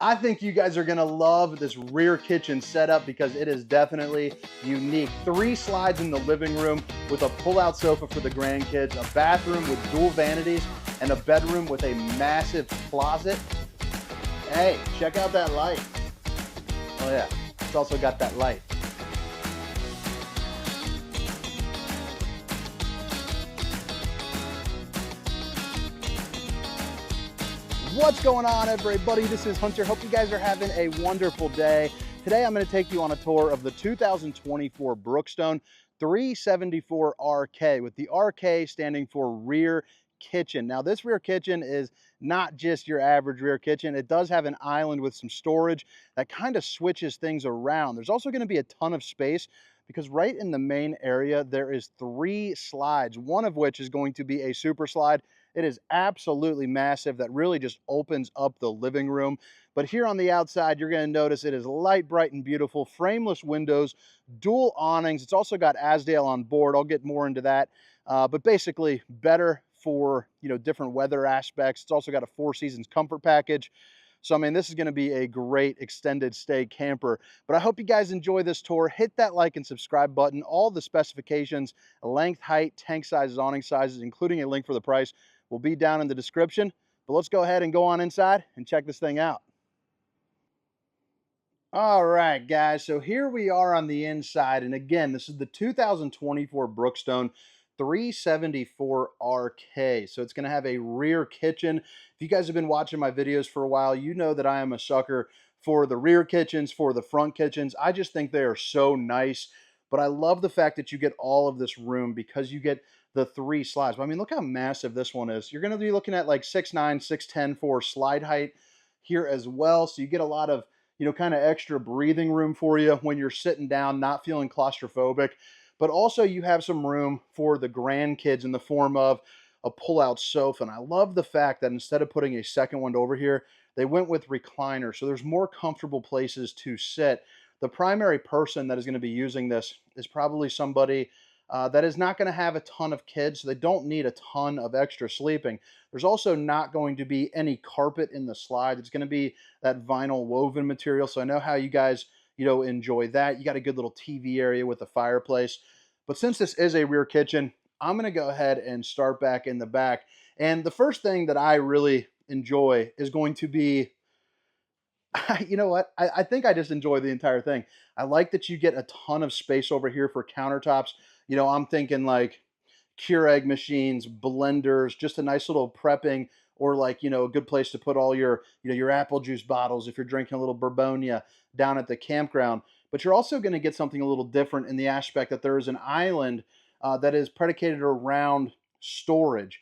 I think you guys are gonna love this rear kitchen setup because it is definitely unique. 3 slides in the living room with a pull-out sofa for the grandkids, a bathroom with dual vanities, and a bedroom with a massive closet. Hey, check out that light. Oh yeah, it's also got that light. What's going on, everybody? This is Hunter. Hope you guys are having a wonderful day. Today, I'm going to take you on a tour of the 2024 Brookstone 374 RK, with the RK standing for rear kitchen. Now, this rear kitchen is not just your average rear kitchen. It does have an island with some storage that kind of switches things around. There's also going to be a ton of space because right in the main area, there is 3 slides, one of which is going to be a super slide. It is absolutely massive. That really just opens up the living room. But here on the outside, you're going to notice it is light, bright, and beautiful. Frameless windows, dual awnings. It's also got Asdale on board. I'll get more into that. But basically better for, different weather aspects. It's also got a 4 seasons comfort package. So, I mean, this is going to be a great extended stay camper. But I hope you guys enjoy this tour. Hit that like and subscribe button. All the specifications, length, height, tank sizes, awning sizes, including a link for the price, will be down in the description. But let's go ahead and go on inside and check this thing out. All right, guys, so here we are on the inside. And again, this is the 2024 Brookstone 374 RK. So it's going to have a rear kitchen. If you guys have been watching my videos for a while, you know that I am a sucker for the rear kitchens, for the front kitchens. I just think they are so nice. But I love the fact that you get all of this room because you get the 3 slides. But I mean, look how massive this one is. You're going to be looking at like 6'9", 6'10" for slide height here as well. So you get a lot of, kind of extra breathing room for you when you're sitting down, not feeling claustrophobic. But also you have some room for the grandkids in the form of a pull-out sofa. And I love the fact that instead of putting a second one over here, they went with recliner. So there's more comfortable places to sit. The primary person that is going to be using this is probably somebody that is not going to have a ton of kids, so they don't need a ton of extra sleeping. There's also not going to be any carpet in the slide. It's going to be that vinyl woven material, so I know how you guys, enjoy that. You got a good little TV area with a fireplace. But since this is a rear kitchen, I'm going to go ahead and start back in the back. And the first thing that I really enjoy is going to be, you know what? I think I just enjoy the entire thing. I like that you get a ton of space over here for countertops. I'm thinking like Keurig machines, blenders, just a nice little prepping, or like, a good place to put all your, your apple juice bottles if you're drinking a little Bourbonia down at the campground. But you're also going to get something a little different in the aspect that there is an island that is predicated around storage.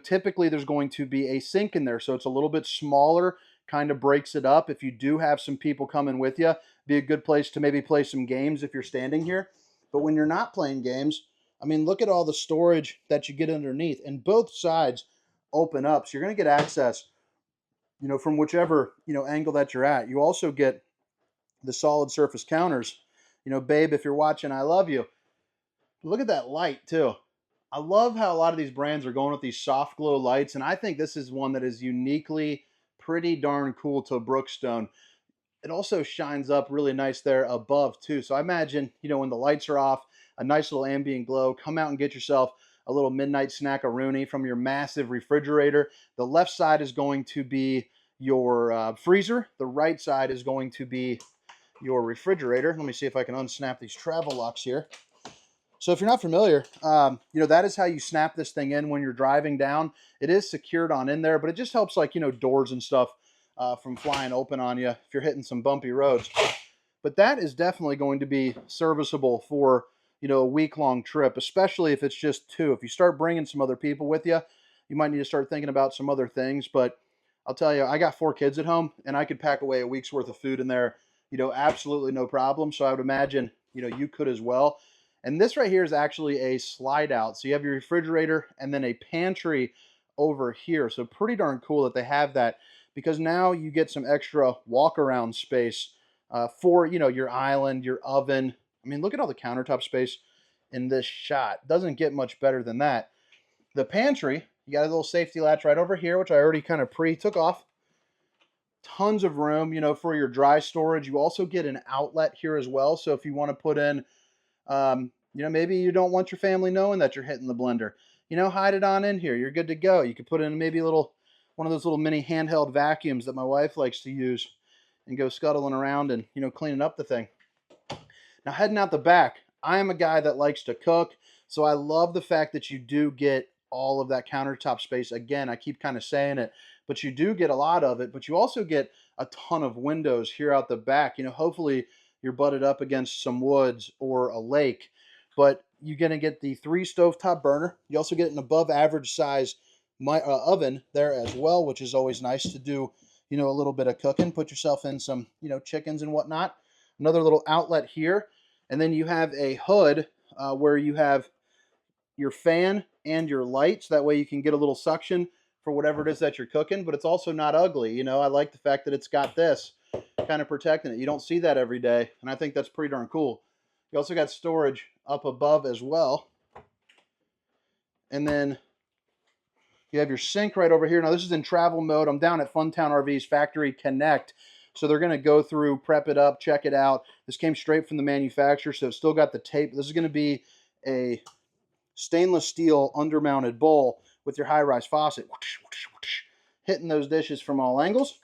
Typically there's going to be a sink in there, so it's a little bit smaller, kind of breaks it up. If you do have some people coming with you, be a good place to maybe play some games if you're standing here. But when you're not playing games, I mean, look at all the storage that you get underneath, and both sides open up. So you're going to get access, from whichever, angle that you're at. You also get the solid surface counters. Babe, if you're watching, I love you. Look at that light too. I love how a lot of these brands are going with these soft glow lights, and I think this is one that is uniquely pretty darn cool to Brookstone. It also shines up really nice there above too. So I imagine, when the lights are off, a nice little ambient glow, come out and get yourself a little midnight snack-a-rooney from your massive refrigerator. The left side is going to be your freezer. The right side is going to be your refrigerator. Let me see if I can unsnap these travel locks here. So if you're not familiar, that is how you snap this thing in when you're driving down. It is secured on in there, but it just helps, like, doors and stuff from flying open on you if you're hitting some bumpy roads. But that is definitely going to be serviceable for, a week-long trip, especially if it's just 2. If you start bringing some other people with you, you might need to start thinking about some other things. But I'll tell you, I got 4 kids at home, and I could pack away a week's worth of food in there, absolutely no problem. So I would imagine, you could as well. And this right here is actually a slide out. So you have your refrigerator and then a pantry over here. So pretty darn cool that they have that, because now you get some extra walk around space for, your island, your oven. I mean, look at all the countertop space in this shot. Doesn't get much better than that. The pantry, you got a little safety latch right over here, which I already kind of took off. Tons of room, you know, for your dry storage. You also get an outlet here as well. So if you want to put in, you know, maybe you don't want your family knowing that you're hitting the blender, you know, hide it on in here. You're good to go. You could put in maybe a little, one of those little mini handheld vacuums that my wife likes to use and go scuttling around and, you know, cleaning up the thing. Now, heading out the back, I am a guy that likes to cook, so I love the fact that you do get all of that countertop space. Again, I keep kind of saying it, but you do get a lot of it, but you also get a ton of windows here out the back. You know, hopefully you're butted up against some woods or a lake, but you're going to get the 3 stovetop burner. You also get an above average size oven there as well, which is always nice to do, you know, a little bit of cooking, put yourself in some, you know, chickens and whatnot. Another little outlet here, and then you have a hood where you have your fan and your lights. That way you can get a little suction for whatever it is that you're cooking, but it's also not ugly. You know, I like the fact that it's got this kind of protecting it. You don't see that every day, and I think that's pretty darn cool. You also got storage up above as well. And then you have your sink right over here. Now, this is in travel mode. I'm down at Funtown RV's Factory Connect. So they're going to go through, prep it up, check it out. This came straight from the manufacturer, so it's still got the tape. This is going to be a stainless steel undermounted bowl with your high-rise faucet. Hitting those dishes from all angles.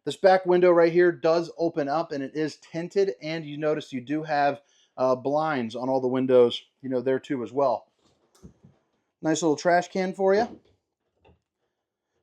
This back window right here does open up, and it is tinted, and you notice you do have blinds on all the windows, you know, there too as well. Nice little trash can for you.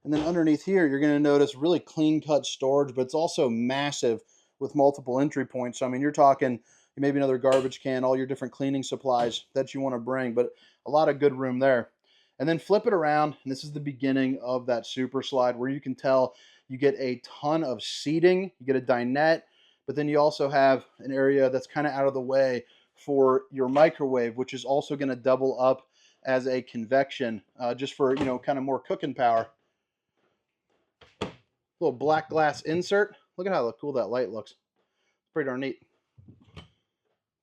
And then underneath here, you're going to notice really clean-cut storage, but it's also massive with multiple entry points. So, I mean, you're talking maybe another garbage can, all your different cleaning supplies that you want to bring, but a lot of good room there. And then flip it around, and this is the beginning of that super slide where you can tell you get a ton of seating, you get a dinette, but then you also have an area that's kind of out of the way for your microwave, which is also going to double up as a convection, just for, you know, kind of more cooking power. Little black glass insert. Look at how cool that light looks. Pretty darn neat.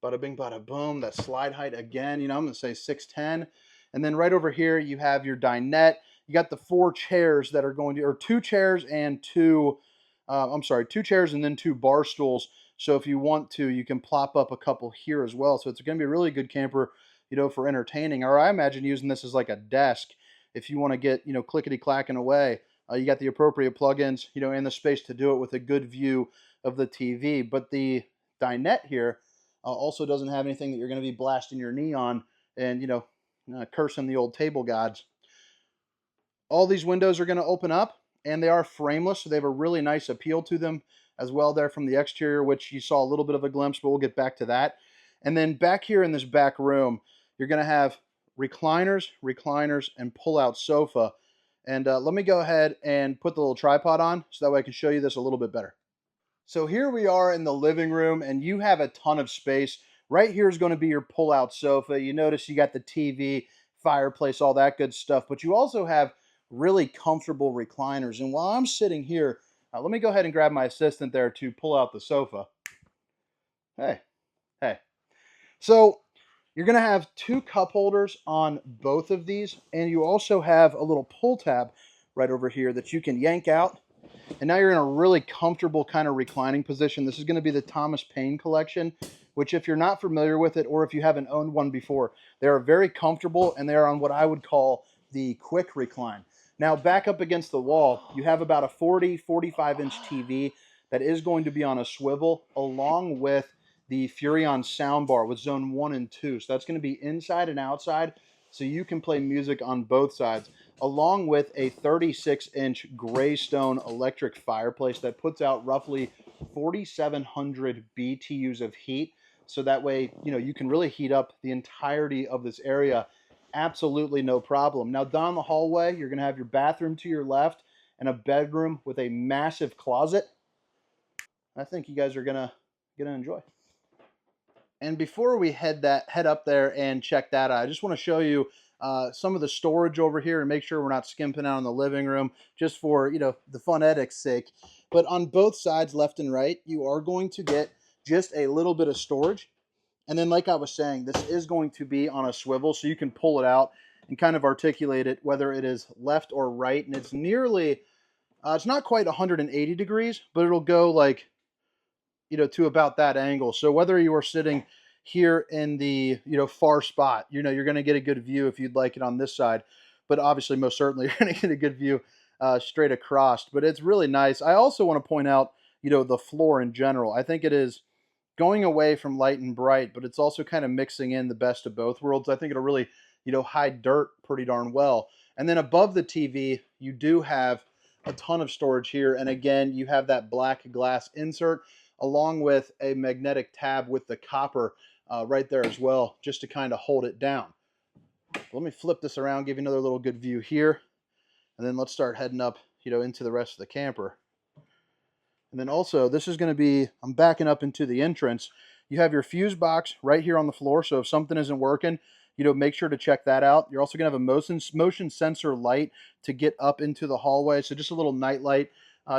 Bada bing, bada boom. That slide height again, you know, I'm going to say 6'10". And then right over here, you have your dinette. You got the 4 chairs that are going to, or 2 chairs and 2 chairs and then 2 bar stools. So if you want to, you can plop up a couple here as well. So it's going to be a really good camper, you know, for entertaining. Or I imagine using this as like a desk if you want to get, you know, clickety-clacking away. You got the appropriate plugins, you know, and the space to do it with a good view of the TV. But the dinette here also doesn't have anything that you're going to be blasting your knee on and, you know, cursing the old table gods. All these windows are going to open up, and they are frameless, so they have a really nice appeal to them as well there from the exterior, which you saw a little bit of a glimpse, but we'll get back to that. And then back here in this back room, you're going to have recliners, and pull-out sofa. And let me go ahead and put the little tripod on so that way I can show you this a little bit better. So here we are in the living room, and you have a ton of space. Right here is going to be your pull-out sofa. You notice you got the TV, fireplace, all that good stuff, but you also have really comfortable recliners. And while I'm sitting here, let me go ahead and grab my assistant there to pull out the sofa. Hey, hey. So you're going to have 2 cup holders on both of these, and you also have a little pull tab right over here that you can yank out. And now you're in a really comfortable kind of reclining position. This is going to be the Thomas Paine collection, which if you're not familiar with it or if you haven't owned one before, they are very comfortable and they are on what I would call the quick recline. Now back up against the wall, you have about a 45-inch TV that is going to be on a swivel along with the Furrion soundbar with zone 1 and 2. So that's going to be inside and outside, so you can play music on both sides, along with a 36-inch Greystone electric fireplace that puts out roughly 4,700 BTUs of heat. So that way, you know, you can really heat up the entirety of this area. Absolutely no problem. Now down the hallway, you're going to have your bathroom to your left and a bedroom with a massive closet. I think you guys are gonna enjoy. And before we head up there and check that out, I just want to show you some of the storage over here and make sure we're not skimping out on the living room just for, you know, the phonetics sake. But on both sides, left and right, you are going to get just a little bit of storage. And then like I was saying, this is going to be on a swivel, so you can pull it out and kind of articulate it, whether it is left or right. And it's nearly It's not quite 180 degrees, but it'll go like, to about that angle. So whether you are sitting here in the, far spot, you're going to get a good view if you'd like it on this side. But obviously, most certainly, you're going to get a good view straight across. But it's really nice. I also want to point out, the floor in general. I think it is going away from light and bright, but it's also kind of mixing in the best of both worlds. I think it'll really, hide dirt pretty darn well. And then above the TV, you do have a ton of storage here. And again, you have that black glass insert along with a magnetic tab with the copper right there as well, just to kind of hold it down. Let me flip this around, give you another little good view here. And then let's start heading up, into the rest of the camper. And then also, this is going to be, I'm backing up into the entrance. You have your fuse box right here on the floor. So if something isn't working, make sure to check that out. You're also going to have a motion sensor light to get up into the hallway. So just a little night light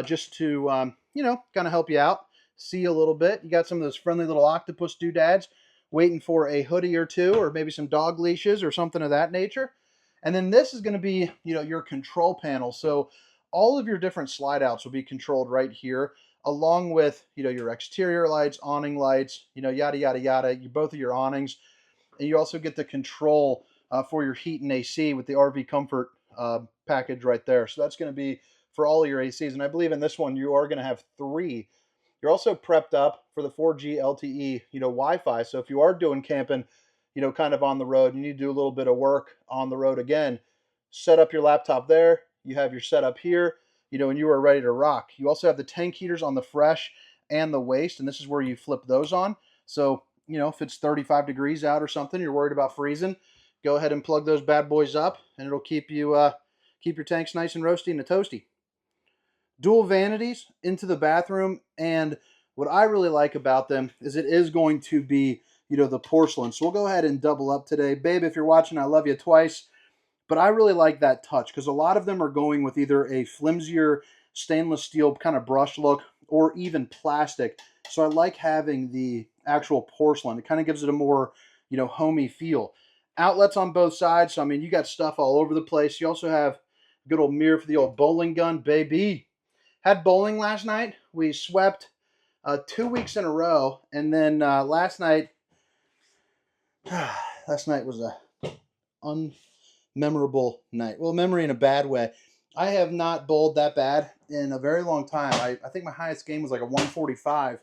just to, kind of help you out, see a little bit. You got some of those friendly little octopus doodads waiting for a hoodie or two, or maybe some dog leashes or something of that nature. And then this is going to be, your control panel. So all of your different slide outs will be controlled right here, along with, your exterior lights, awning lights, yada, yada, yada, both of your awnings. And you also get the control for your heat and AC with the RV Comfort package right there. So that's going to be for all of your ACs. And I believe in this one, you are going to have 3. You're also prepped up for the 4G LTE, Wi-Fi. So if you are doing camping, kind of on the road, you need to do a little bit of work on the road again, set up your laptop there. You have your setup here, and you are ready to rock. You also have the tank heaters on the fresh and the waste, and this is where you flip those on. So, if it's 35 degrees out or something, you're worried about freezing, go ahead and plug those bad boys up, and it'll keep you keep your tanks nice and roasty and toasty. Dual vanities into the bathroom, and what I really like about them is it is going to be, the porcelain. So we'll go ahead and double up today. Babe, if you're watching, I love you twice. But I really like that touch because a lot of them are going with either a flimsier stainless steel kind of brush look or even plastic. So I like having the actual porcelain. It kind of gives it a more, homey feel. Outlets on both sides. So, I mean, you got stuff all over the place. You also have a good old mirror for the old bowling gun, baby. Had bowling last night. We swept 2 weeks in a row. And then last night was a unmemorable night. Well, memory in a bad way. I have not bowled that bad in a very long time. I think my highest game was like a 145,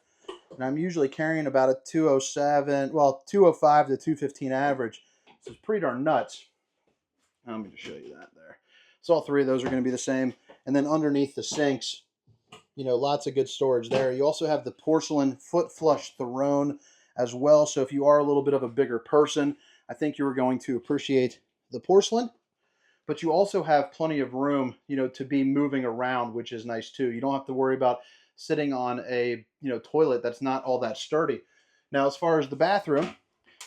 and I'm usually carrying about a 207, well, 205 to 215 average. So it's pretty darn nuts. Let me just show you that there. So all 3 of those are going to be the same. And then underneath the sinks, lots of good storage there. You also have the porcelain foot flush throne as well. So if you are a little bit of a bigger person, I think you are going to appreciate the porcelain. But you also have plenty of room, to be moving around, which is nice too. You don't have to worry about sitting on a, toilet that's not all that sturdy. Now, as far as the bathroom,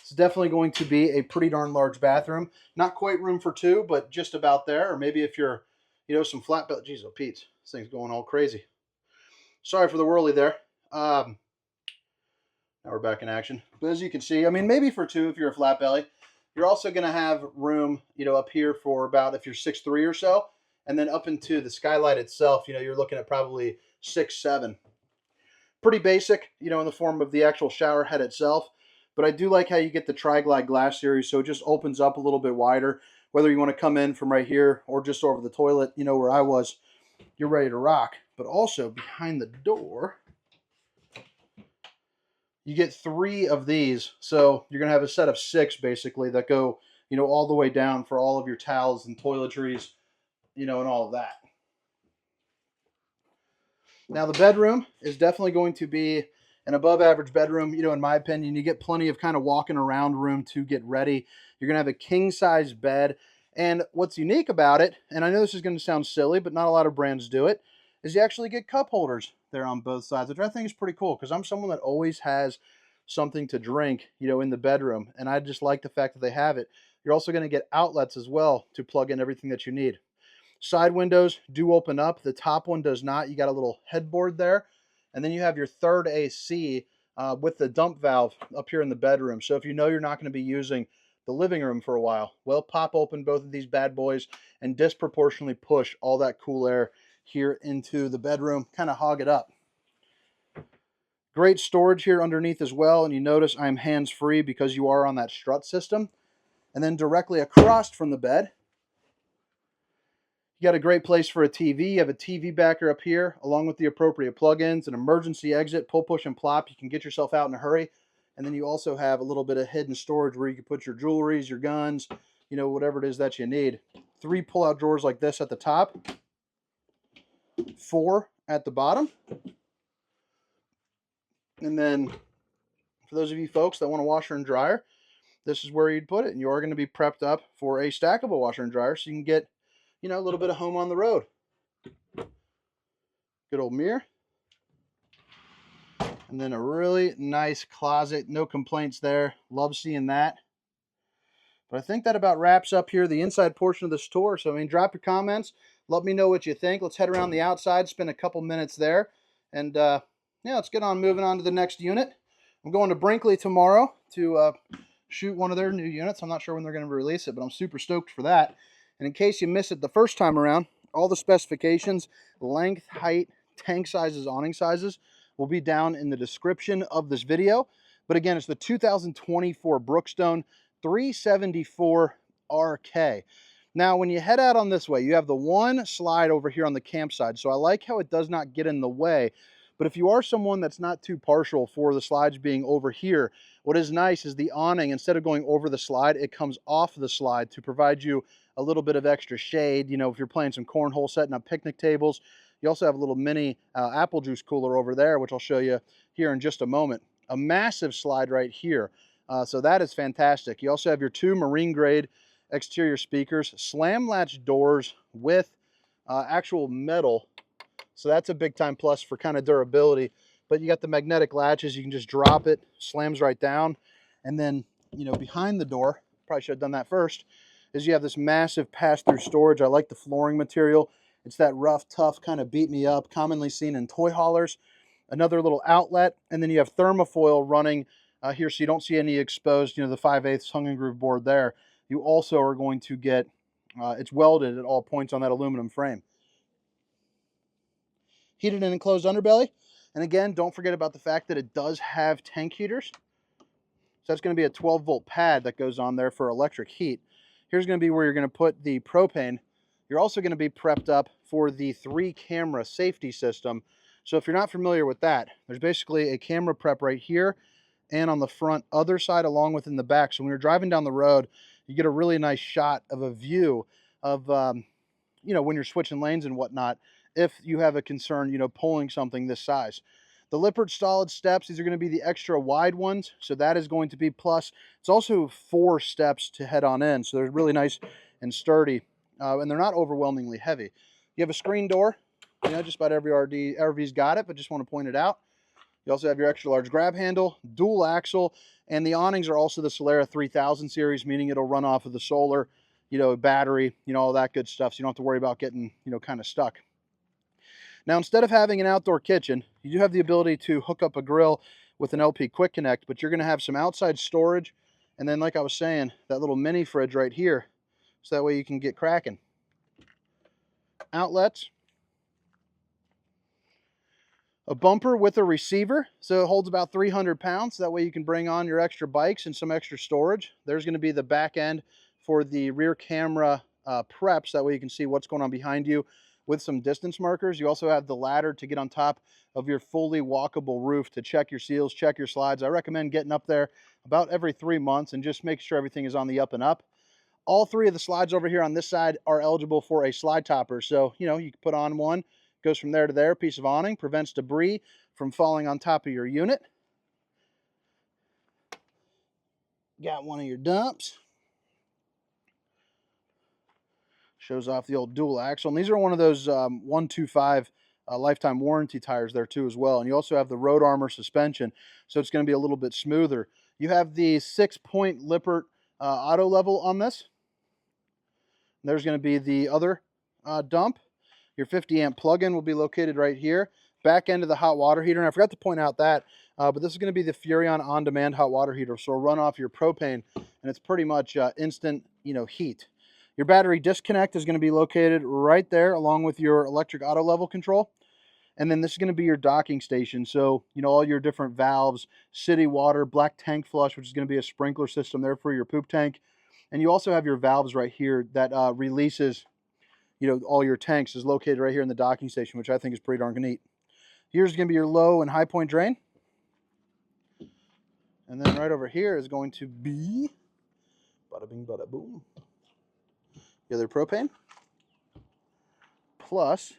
it's definitely going to be a pretty darn large bathroom. Not quite room for 2, but just about there. Or maybe if you're, some flat belly. Jeez, oh Pete, this thing's going all crazy. Sorry for the whirly there. Now we're back in action. But as you can see, I mean, maybe for 2 if you're a flat belly. You're also going to have room, up here for about, if you're 6'3" or so, and then up into the skylight itself, you're looking at probably 6'7". Pretty basic, in the form of the actual shower head itself. But I do like how you get the Tri-Glide glass series, so it just opens up a little bit wider. Whether you want to come in from right here or just over the toilet, where I was, you're ready to rock. But also behind the door, you get 3 of these. So you're going to have a set of 6 basically that go, all the way down for all of your towels and toiletries, and all of that. Now the bedroom is definitely going to be an above average bedroom, in my opinion. You get plenty of kind of walking around room to get ready. You're going to have a king size bed. And what's unique about it, and I know this is going to sound silly, but not a lot of brands do it, is you actually get cup holders there on both sides, which I think is pretty cool because I'm someone that always has something to drink, in the bedroom. And I just like the fact that they have it. You're also going to get outlets as well to plug in everything that you need. Side windows do open up. The top one does not. You got a little headboard there. And then you have your third AC with the dump valve up here in the bedroom. So if you're not going to be using the living room for a while, well, pop open both of these bad boys and disproportionately push all that cool air here into the bedroom, kind of hog it up. Great storage here underneath as well, and you notice I'm hands-free because you are on that strut system. And then directly across from the bed, you got a great place for a TV. You have a TV backer up here, along with the appropriate plugins, an emergency exit, pull, push, and plop. You can get yourself out in a hurry. And then you also have a little bit of hidden storage where you can put your jewelries, your guns, you know, whatever it is that you need. 3 pull-out drawers like this at the top, 4 at the bottom. And then for those of you folks that want a washer and dryer, this is where you'd put it. And you are going to be prepped up for a stackable washer and dryer so you can get, you know, a little bit of home on the road. Good old mirror. And then a really nice closet. No complaints there. Love seeing that. But I think that about wraps up here the inside portion of the store. So, I mean, drop your comments. Let me know what you think. Let's head around the outside, spend a couple minutes there. And, yeah, let's get on moving on to the next unit. I'm going to Brinkley tomorrow to shoot one of their new units. I'm not sure when they're going to release it, but I'm super stoked for that. And in case you missed it the first time around, all the specifications, length, height, tank sizes, awning sizes will be down in the description of this video. But again, it's the 2024 Brookstone 374 RK. Now, when you head out on this way, you have the one slide over here on the campsite. So I like how it does not get in the way. But if you are someone that's not too partial for the slides being over here, what is nice is the awning, instead of going over the slide, it comes off the slide to provide you a little bit of extra shade. You know, if you're playing some cornhole, setting up picnic tables. You also have a little mini apple juice cooler over there, which I'll show you here in just a moment. A massive slide right here. So that is fantastic. You also have your 2 marine grade exterior speakers, slam latch doors with actual metal. So that's a big time plus for kind of durability. But you got the magnetic latches. You can just drop it, slams right down. And then, you know, behind the door, probably should have done that first, is you have this massive pass-through storage. I like the flooring material. It's that rough, tough, kind of beat me up, commonly seen in toy haulers. Another little outlet. And then you have thermofoil running here, so you don't see any exposed, you know, the 5/8 hung and groove board there. You also are going to get, it's welded at all points on that aluminum frame. Heated and enclosed underbelly. And again, don't forget about the fact that it does have tank heaters. So that's going to be a 12-volt pad that goes on there for electric heat. Here's going to be where you're going to put the propane. You're also going to be prepped up for the 3-camera safety system. So if you're not familiar with that, there's basically a camera prep right here and on the front other side along with in the back. So when you're driving down the road, you get a really nice shot of a view of, you know, when you're switching lanes and whatnot, if you have a concern, you know, pulling something this size. The Lippert solid steps, these are going to be the extra wide ones, so that is going to be plus. It's also 4 steps to head on in, so they're really nice and sturdy, and they're not overwhelmingly heavy. You have a screen door, you know, just about every RV's got it, but just want to point it out. You also have your extra large grab handle, dual axle, and the awnings are also the Solera 3000 series, meaning it'll run off of the solar, you know, battery, you know, all that good stuff, so you don't have to worry about getting, you know, kind of stuck. Now, instead of having an outdoor kitchen, you do have the ability to hook up a grill with an LP Quick Connect, but you're going to have some outside storage, and then, like I was saying, that little mini fridge right here, so that way you can get cracking. Outlets. A bumper with a receiver, so it holds about 300 pounds. That way you can bring on your extra bikes and some extra storage. There's going to be the back end for the rear camera preps. That way you can see what's going on behind you with some distance markers. You also have the ladder to get on top of your fully walkable roof to check your seals, check your slides. I recommend getting up there about every 3 months and just make sure everything is on the up and up. All 3 of the slides over here on this side are eligible for a slide topper. So, you know, you can put on one, goes from there to there, piece of awning, prevents debris from falling on top of your unit. Got one of your dumps. Shows off the old dual axle. And these are one of those 125 lifetime warranty tires there too as well. And you also have the road armor suspension, so it's going to be a little bit smoother. You have the 6-point Lippert auto level on this. There's going to be the other dump. Your 50 amp plug-in will be located right here. Back end of the hot water heater. And I forgot to point out that, but this is going to be the Furrion on-demand hot water heater. So it'll run off your propane, and it's pretty much instant, you know, heat. Your battery disconnect is going to be located right there along with your electric auto level control. And then this is going to be your docking station. So, you know, all your different valves, city water, black tank flush, which is going to be a sprinkler system there for your poop tank. And you also have your valves right here that releases, you know, all your tanks is located right here in the docking station, which I think is pretty darn neat. Here's going to be your low and high point drain. And then right over here is going to be, bada bing, bada boom, the other propane. Plus,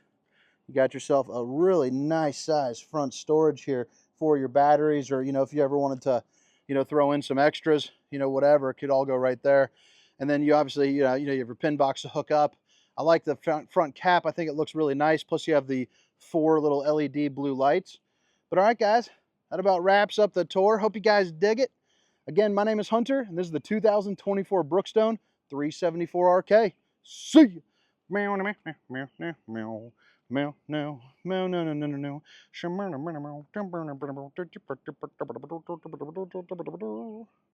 you got yourself a really nice size front storage here for your batteries, or, you know, if you ever wanted to, you know, throw in some extras, you know, whatever, it could all go right there. And then you obviously, you have your pin box to hook up. I like the front cap. I think it looks really nice. Plus you have the 4 little LED blue lights. But all right, guys, that about wraps up the tour. Hope you guys dig it. Again, my name is Hunter, and this is the 2024 Brookstone 374RK. See you. Meow, meow, meow, meow, meow, meow. Meow, no, meow, no, no, no, no, no.